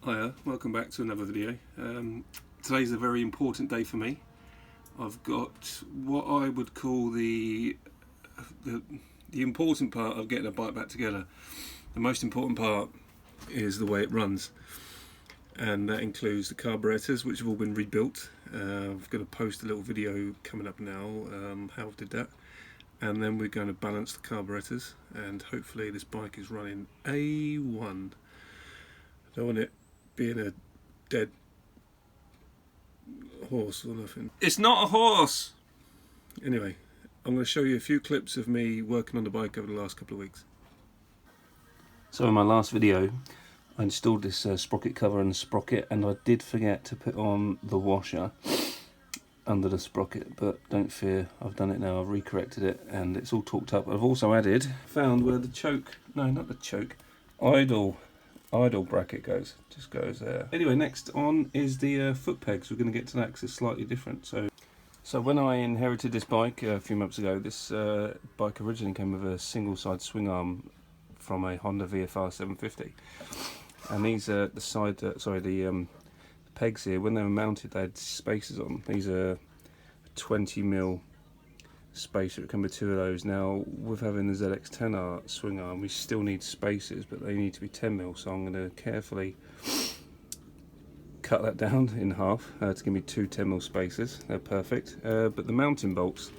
Hiya, welcome back to another video. Today's a very important day for me. I've got what I would call the important part of getting a bike back together. The most important part is the way it runs, and that includes the carburetors, which have all been rebuilt. I'm going to post a little video coming up now how I did that, and then we're going to balance the carburetors, and hopefully this bike is running A1. I don't want it being a dead horse or nothing. It's not a horse! Anyway, I'm going to show you a few clips of me working on the bike over the last couple of weeks. So in my last video I installed this sprocket cover and sprocket, and I did forget to put on the washer under the sprocket, but don't fear, I've done it now. I've recorrected it and it's all torqued up. I've also found where the choke, no not the choke, idle bracket goes, just goes there. Anyway, next on is the foot pegs. We're going to get to that because it's slightly different. So when I inherited this bike a few months ago, this bike originally came with a single side swing arm from a Honda VFR 750, and these are the pegs here. When they were mounted, they had spacers on. These are 20mm spacer. It come with two of those. Now, with having the ZX9R swing arm, we still need spacers, but they need to be 10mm, so I'm going to carefully cut that down in half to give me two 10mm spacers. They're perfect. But the mounting bolts,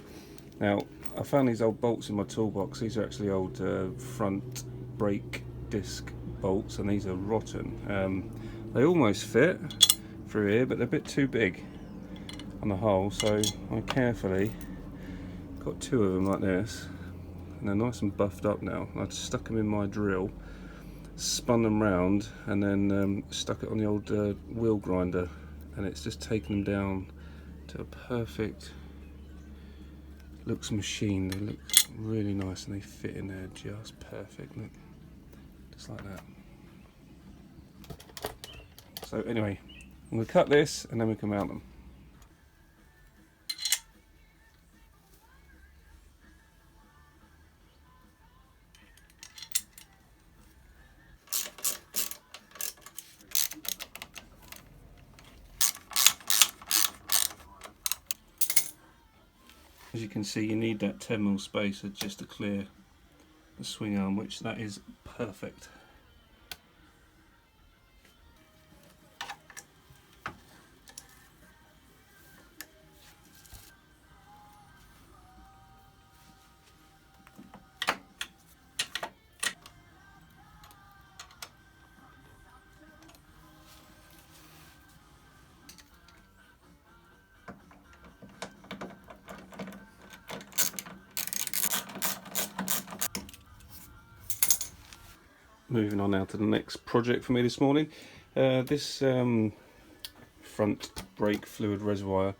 now I found these old bolts in my toolbox. These are actually old front brake disc bolts, and these are rotten. They almost fit through here, but they're a bit too big on the hole, so I carefully got two of them like this, and they're nice and buffed up now. I just stuck them in my drill, spun them round, and then stuck it on the old wheel grinder, and it's just taken them down to a perfect, looks machined. They look really nice and they fit in there just perfect. Look, just like that. So anyway, I'm going to cut this and then we can mount them. As you can see, you need that 10mm spacer just to clear the swing arm, which that is perfect. Moving on now to the next project for me this morning. This front brake fluid reservoir,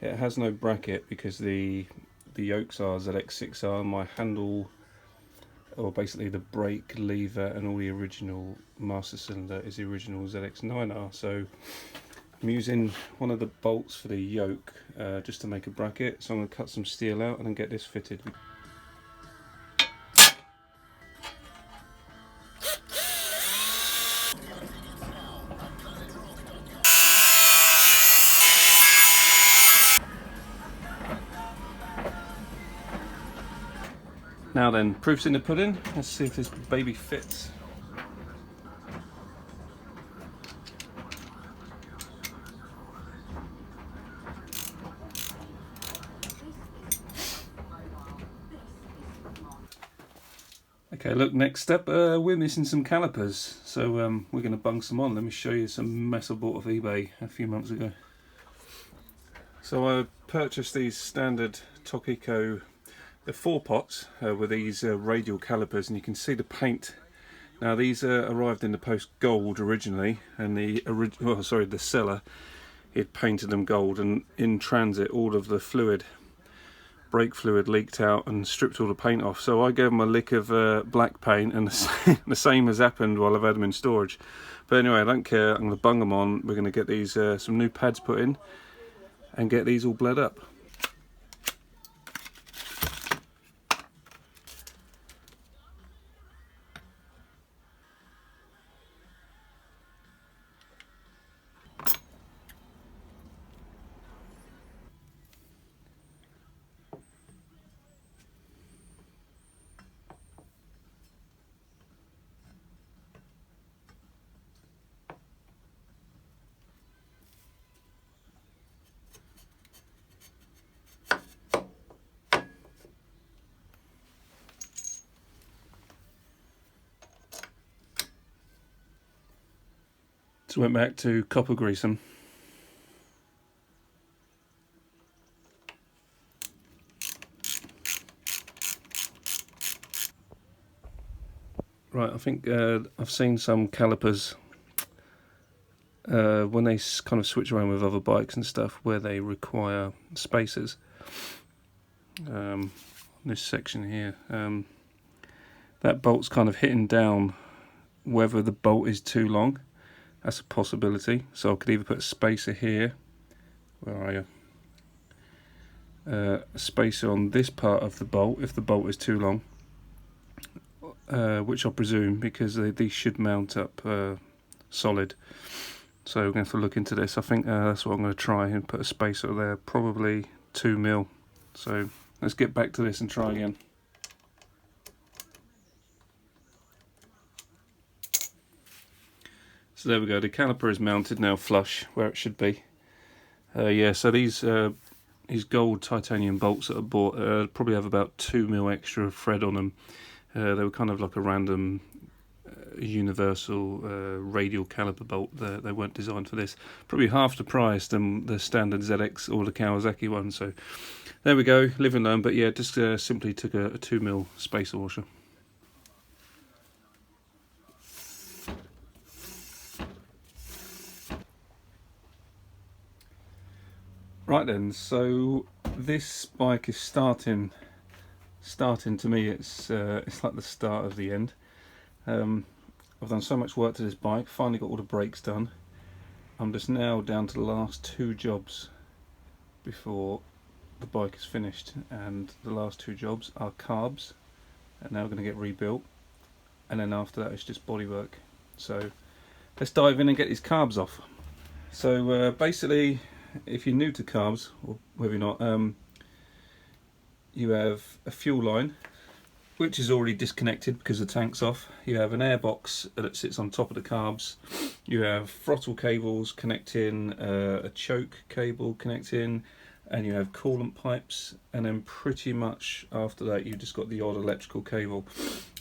it has no bracket because the yokes are ZX6R. My handle, or basically the brake lever and all the original master cylinder, is the original ZX9R. So I'm using one of the bolts for the yoke just to make a bracket. So I'm going to cut some steel out and then get this fitted. Now then, proof's in the pudding. Let's see if this baby fits. Okay, look, next step, we're missing some calipers, so we're going to bung some on. Let me show you some mess I bought off eBay a few months ago. So I purchased these standard Tokico, the 4 pots with these radial calipers, and you can see the paint. Now these arrived in the post gold originally, and the seller, he'd painted them gold, and in transit all of the fluid, brake fluid, leaked out and stripped all the paint off. So I gave them a lick of black paint, and the same has happened while I've had them in storage. But anyway, I don't care, I'm going to bung them on. We're going to get these some new pads put in and get these all bled up. So went back to copper grease them. Right, I think I've seen some calipers when they kind of switch around with other bikes and stuff where they require spacers. This section here, that bolt's kind of hitting down whether the bolt is too long. That's a possibility. So I could either put a spacer here, where are you? A spacer on this part of the bolt if the bolt is too long, which I presume because these should mount up solid. So we're going to have to look into this. I think that's what I'm going to try and put a spacer there, probably 2mm. So let's get back to this and try again. So there we go, the caliper is mounted now flush where it should be. Yeah, so these gold titanium bolts that I bought probably have about 2mm extra thread on them. They were kind of like a random universal radial caliper bolt. They weren't designed for this. Probably half the price than the standard ZX or the Kawasaki one. So there we go, live and learn. But yeah, just simply took a 2mm spacer washer. Right then, so this bike is starting to me. It's like the start of the end. I've done so much work to this bike. Finally got all the brakes done. I'm just now down to the last 2 jobs before the bike is finished, and the last 2 jobs are carbs, and now going to get rebuilt, and then after that it's just bodywork. So let's dive in and get these carbs off. So basically, if you're new to carbs, or whether you're not, you have a fuel line which is already disconnected because the tank's off. You have an air box that sits on top of the carbs. You have throttle cables connecting, a choke cable connecting, and you have coolant pipes, and then pretty much after that you've just got the odd electrical cable.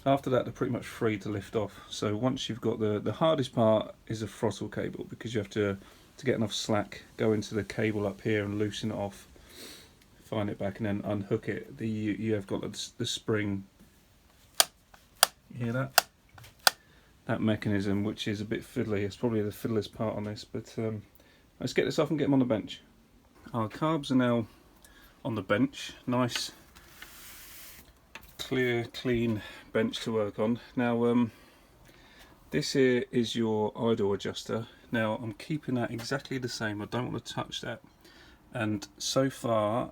After that they're pretty much free to lift off. So once you've got the hardest part is a throttle cable, because you have to get enough slack, go into the cable up here and loosen it off, find it back and then unhook it. You have got the spring, you hear that? That mechanism, which is a bit fiddly. It's probably the fiddliest part on this, but let's get this off and get them on the bench. Our carbs are now on the bench. Nice, clear, clean bench to work on. Now this here is your idle adjuster. Now I'm keeping that exactly the same. I don't want to touch that, and so far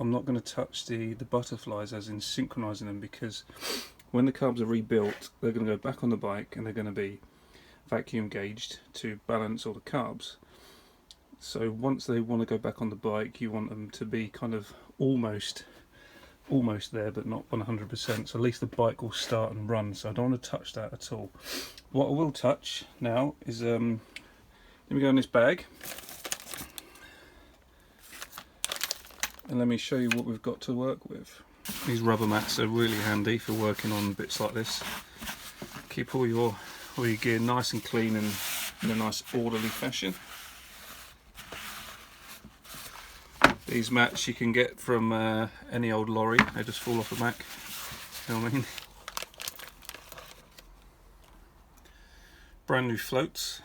I'm not going to touch the butterflies, as in synchronizing them, because when the carbs are rebuilt they're going to go back on the bike and they're going to be vacuum gauged to balance all the carbs. So once they want to go back on the bike, you want them to be kind of almost there, but not 100%, so at least the bike will start and run. So I don't want to touch that at all. What I will touch now is let me go in this bag and let me show you what we've got to work with. These rubber mats are really handy for working on bits like this. Keep all your gear nice and clean and in a nice orderly fashion. These mats you can get from any old lorry. They just fall off the back, you know what I mean? Brand new floats,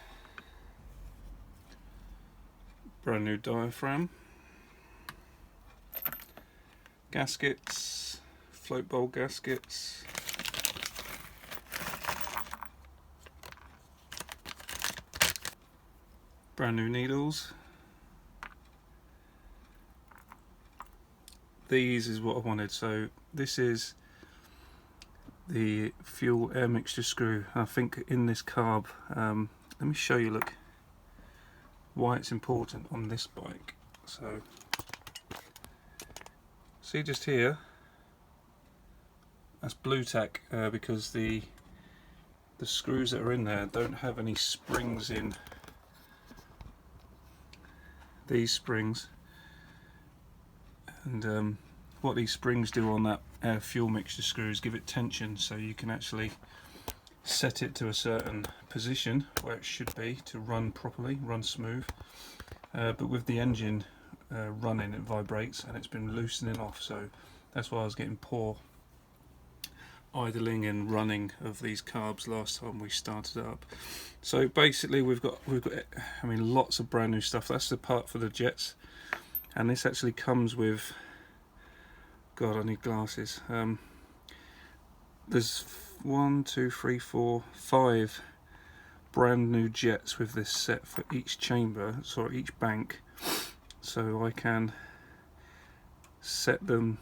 brand new diaphragm, gaskets, float bowl gaskets, brand new needles. These is what I wanted. So this is the fuel air mixture screw. I think in this carb, let me show you, look, why it's important on this bike. So see just here, that's blue tack, because the screws that are in there don't have any springs in. These springs, and what these springs do on that air fuel mixture screw is give it tension, so you can actually set it to a certain position where it should be to run properly, run smooth, but with the engine running it vibrates and it's been loosening off, so that's why I was getting poor idling and running of these carbs last time we started it up. So basically we've got I mean, lots of brand new stuff. That's the part for the jets, and this actually comes with, God, I need glasses. There's 1, 2, 3, 4, 5 brand new jets with this set for each chamber, sorry, each bank, so I can set them.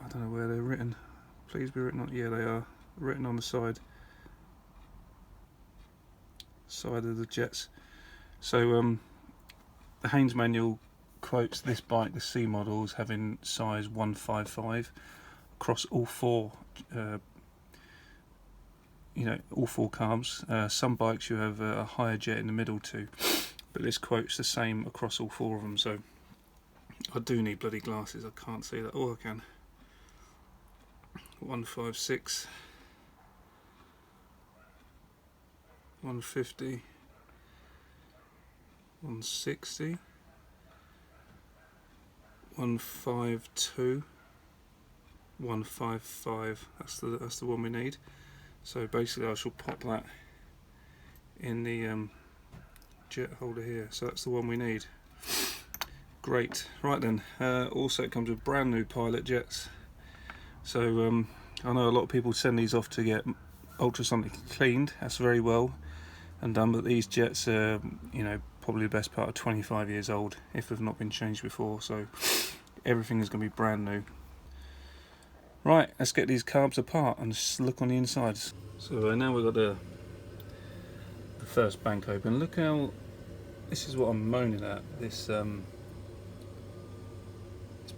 I don't know where they're written. Please be written on. Yeah, they are written on the side of the jets. So the Haynes manual quotes this bike, the C model, as having size 155 across all four. All four carbs. Some bikes you have a higher jet in the middle too, but this quotes the same across all four of them. So I do need bloody glasses. I can't see that. Oh, I can. 156, 150, 160, 152, 155. That's the one we need. So basically I shall pop that in the jet holder here. So that's the one we need. Great. Right then, also it comes with brand new pilot jets. So I know a lot of people send these off to get ultrasonically cleaned. That's very well and done, but these jets are, probably the best part of 25 years old if they've not been changed before, so everything is going to be brand new. Right, let's get these carbs apart and just look on the insides. So now we've got the first bank open. Look how, this is what I'm moaning at, this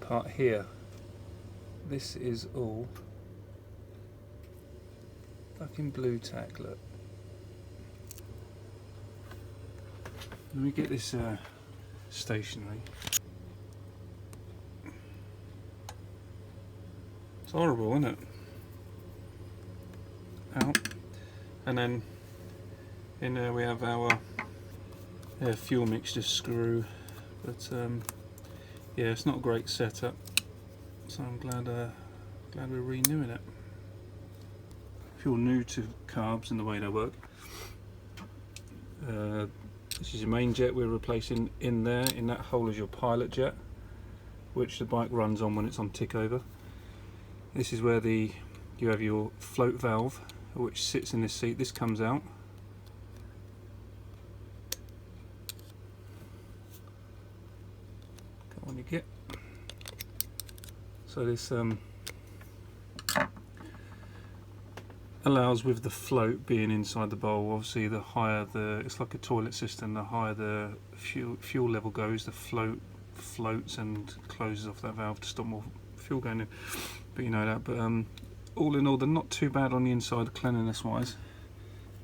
part here. This is all fucking blue tack, look. Let me get this stationary. It's horrible, isn't it? Out. And then in there we have our fuel mixture screw, but yeah, it's not a great setup. So I'm glad we're renewing it. If you're new to carbs and the way they work, this is your main jet we're replacing in there. In that hole is your pilot jet, which the bike runs on when it's on tick over. This is where you have your float valve, which sits in this seat. This comes out. Come on, you get. So this allows, with the float being inside the bowl, obviously the higher it's like a toilet system, the higher the fuel level goes, the float floats and closes off that valve to stop more fuel going in. But you know that. But all in all, they're not too bad on the inside cleanliness wise.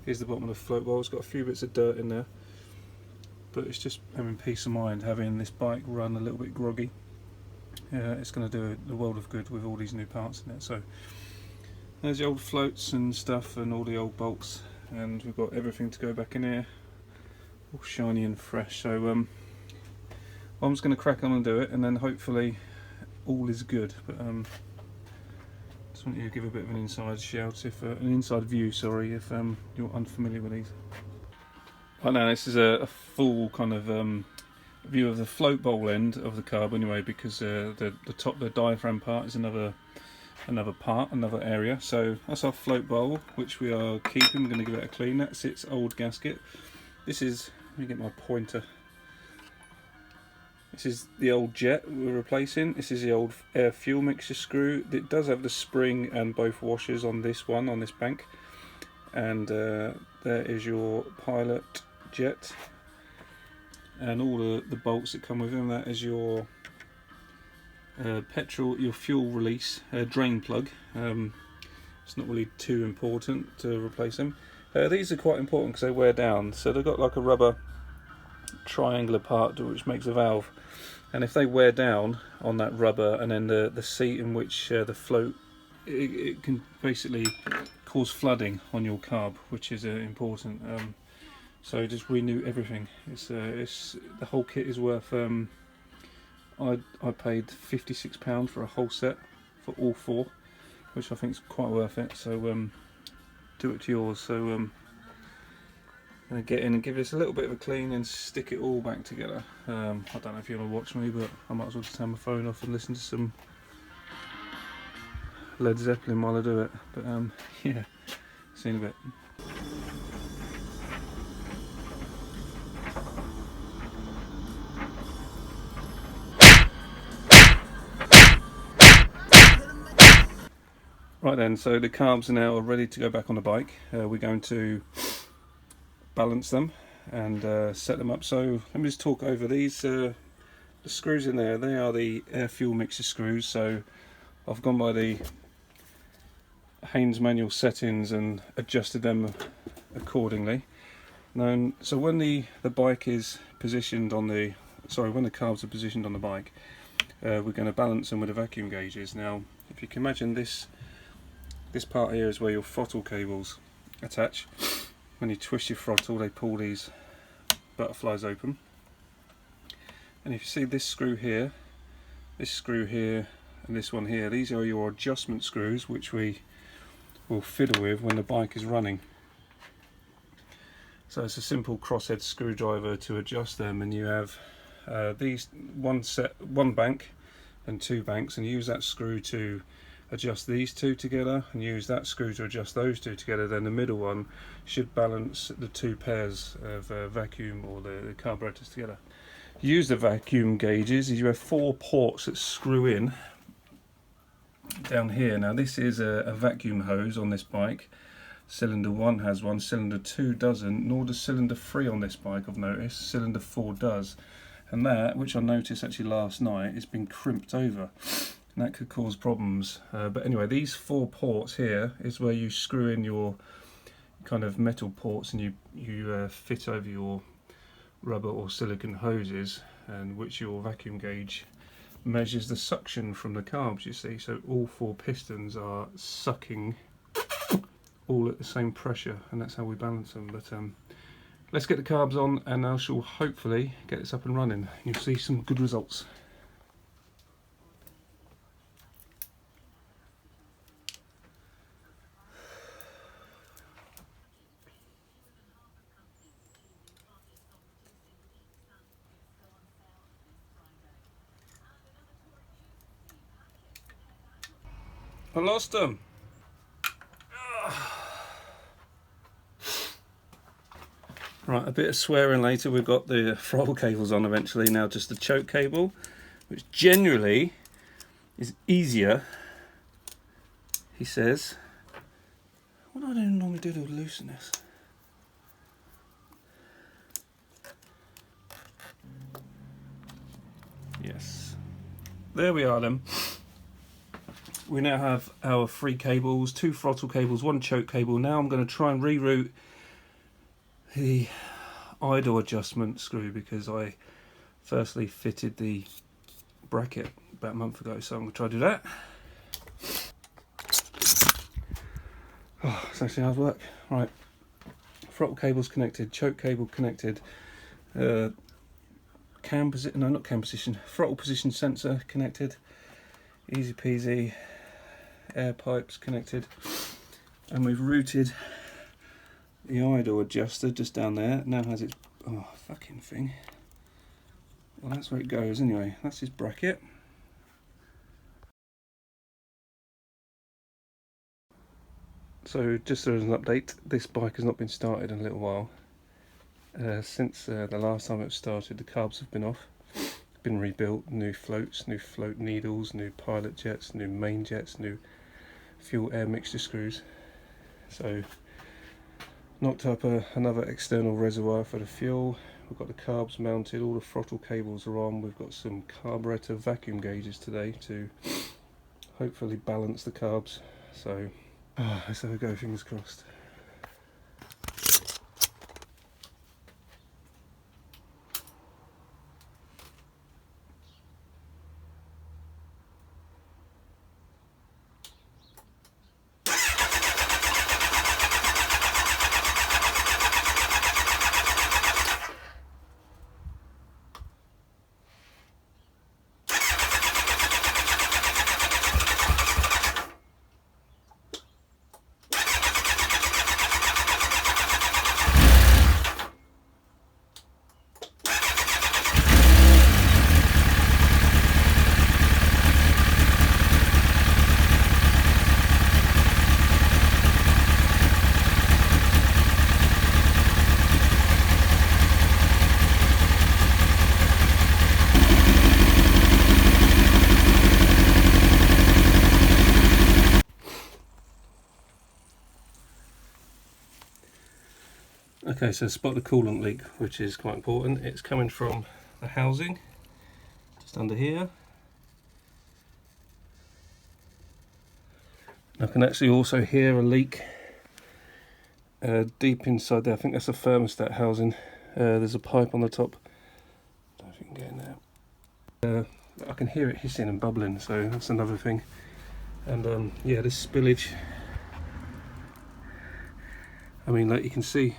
Here's the bottom of the float bowl. It's got a few bits of dirt in there, but it's just having peace of mind having this bike run a little bit groggy. It's going to do the world of good with all these new parts in it. So there's the old floats and stuff and all the old bolts, and we've got everything to go back in here, all shiny and fresh. So I'm just going to crack on and do it, and then hopefully all is good. But just want you to give a bit of an inside shout, an inside view, sorry, if you're unfamiliar with these. Right now, this is a full kind of view of the float bowl end of the carb anyway, because the diaphragm part is another area. So that's our float bowl, which we are keeping. We're going to give it a clean. That's its old gasket. This is, let me get my pointer. This is the old jet we're replacing. This is the old air fuel mixture screw. It does have the spring and both washers on this bank. And there is your pilot jet and all the bolts that come with them. That is your your fuel release drain plug. It's not really too important to replace them. These are quite important because they wear down. So they've got like a rubber triangular part which makes a valve, and if they wear down on that rubber, and then the seat in which the float, it can basically cause flooding on your carb, which is important. So just renew everything. It's the whole kit is worth. I paid £56 for a whole set for all 4, which I think is quite worth it. So do it to yours. So I'm gonna get in and give this a little bit of a clean and stick it all back together. I don't know if you want to watch me, but I might as well just turn my phone off and listen to some Led Zeppelin while I do it. But yeah, see you in a bit. Right then, so the carbs are now ready to go back on the bike. We're going to balance them and set them up. So let me just talk over these. The screws in there, they are the air fuel mixer screws. So I've gone by the Haynes manual settings and adjusted them accordingly. Now, so when the bike is positioned on the, when the carbs are positioned on the bike, we're going to balance them with the vacuum gauges. Now, if you can imagine this part here is where your throttle cables attach. When you twist your throttle, they pull these butterflies open. And if you see this screw here, and this one here, these are your adjustment screws, which we will fiddle with when the bike is running. So it's a simple crosshead screwdriver to adjust them, and you have these one bank and 2 banks, and you use that screw to adjust these 2 together, and use that screw to adjust those 2 together. Then the middle one should balance the 2 pairs of vacuum or the carburetors together. Use the vacuum gauges. You have 4 ports that screw in down here. Now this is a vacuum hose on this bike. Cylinder 1 has one, cylinder 2 doesn't, nor does cylinder 3 on this bike, I've noticed. Cylinder 4 does. And that, which I noticed actually last night, has been crimped over. And that could cause problems. But anyway, these 4 ports here is where you screw in your kind of metal ports, and you fit over your rubber or silicone hoses, and which your vacuum gauge measures the suction from the carbs, you see. So all 4 pistons are sucking all at the same pressure, and that's how we balance them. But let's get the carbs on, and I shall hopefully get this up and running. You'll see some good results. I lost them. Right, a bit of swearing later. We've got the throttle cables on eventually. Now just the choke cable, which generally is easier, he says. What do I normally do to loosen this? Yes. There we are then. We now have our 3 cables, 2 throttle cables, 1 choke cable. Now I'm going to try and reroute the idle adjustment screw, because I firstly fitted the bracket about a month ago, so I'm going to try to do that. Oh, it's actually hard work. Right, throttle cable's connected, choke cable connected, throttle position sensor connected, easy peasy, air pipes connected, and we've routed the idle adjuster just down there. It now has its fucking thing. Well, that's where it goes anyway. That's his bracket. So just as an update, this bike has not been started in a little while. Since the last time it was started, the carbs have been off, been rebuilt, new floats, new float needles, new pilot jets, new main jets, new fuel air mixture screws. So knocked up another external reservoir for the fuel. We've got the carbs mounted, all the throttle cables are on. We've got some carburetor vacuum gauges today to hopefully balance the carbs. So let's have a go, fingers crossed. Okay, so spot the coolant leak, which is quite important. It's coming from the housing, just under here. I can actually also hear a leak deep inside there. I think that's a thermostat housing. There's a pipe on the top. I don't know if you can get in there. I can hear it hissing and bubbling, so that's another thing. And yeah, this spillage, I mean, like you can see,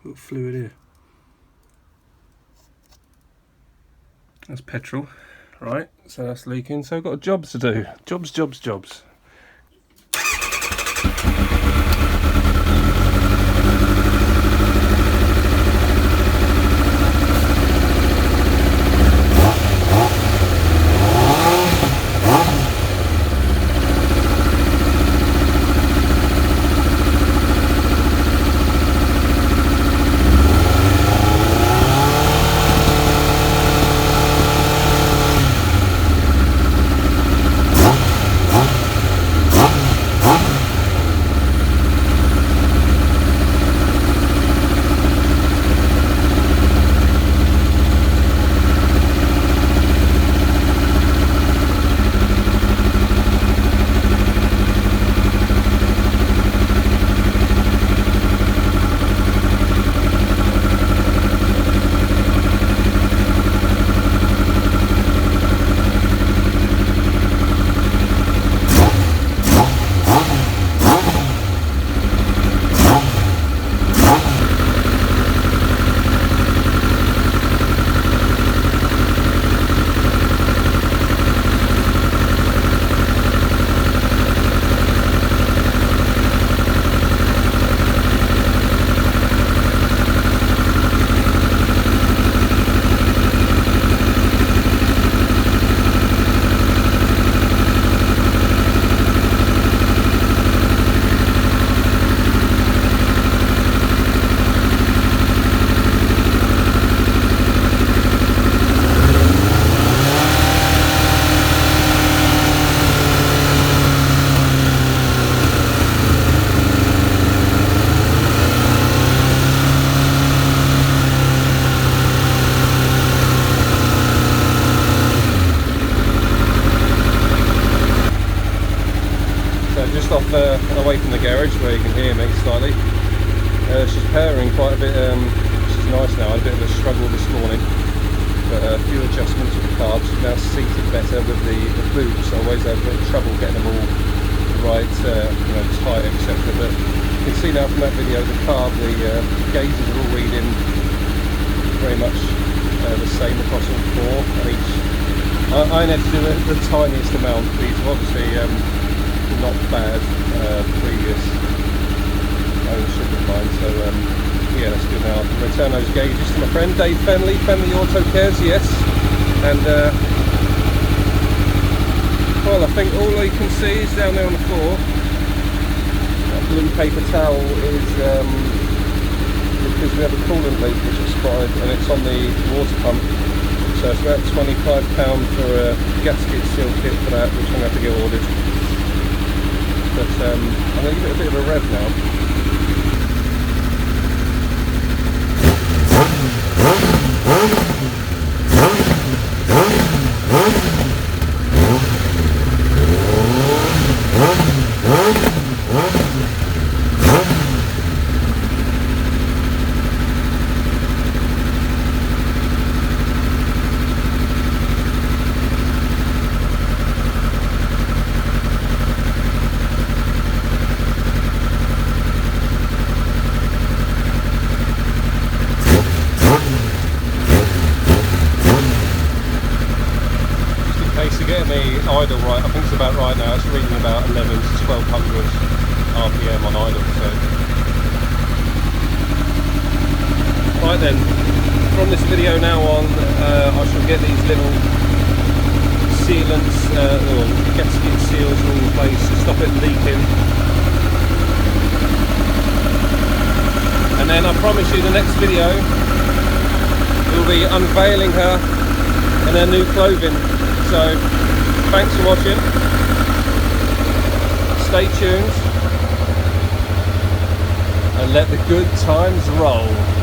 got fluid here. That's petrol, right? So that's leaking. So I've got jobs to do. Jobs. Away from the garage where you can hear me slightly. She's purring quite a bit, which is nice now. I had a bit of a struggle this morning, but a few adjustments with the carbs. Now seated better with the boots. I always have a bit of trouble getting them all right, tight, etc. But you can see now from that video the carb, the gauges are all reading very much the same across all four. And each, I only had to do the tiniest amount. These are obviously not bad previous ownership of mine, so yeah, that's good. Now I can return those gauges to my friend Dave Fenley Auto Cares, yes. And well, I think all you can see is down there on the floor. That blue paper towel is because we have a coolant leak which is spotted, and it's on the water pump. So it's about £25 for a gasket seal kit for that, which I'm going to have to get ordered. But I'm going to give it a bit of a rev now. Idle right, I think it's about right now. It's reading about 11 to 1200 RPM on idle. So right then, from this video now on, I shall get these little sealants or gasket seals all in place to stop it leaking. And then I promise you, the next video will be unveiling her in her new clothing. So thanks for watching, stay tuned, and and let the good times roll.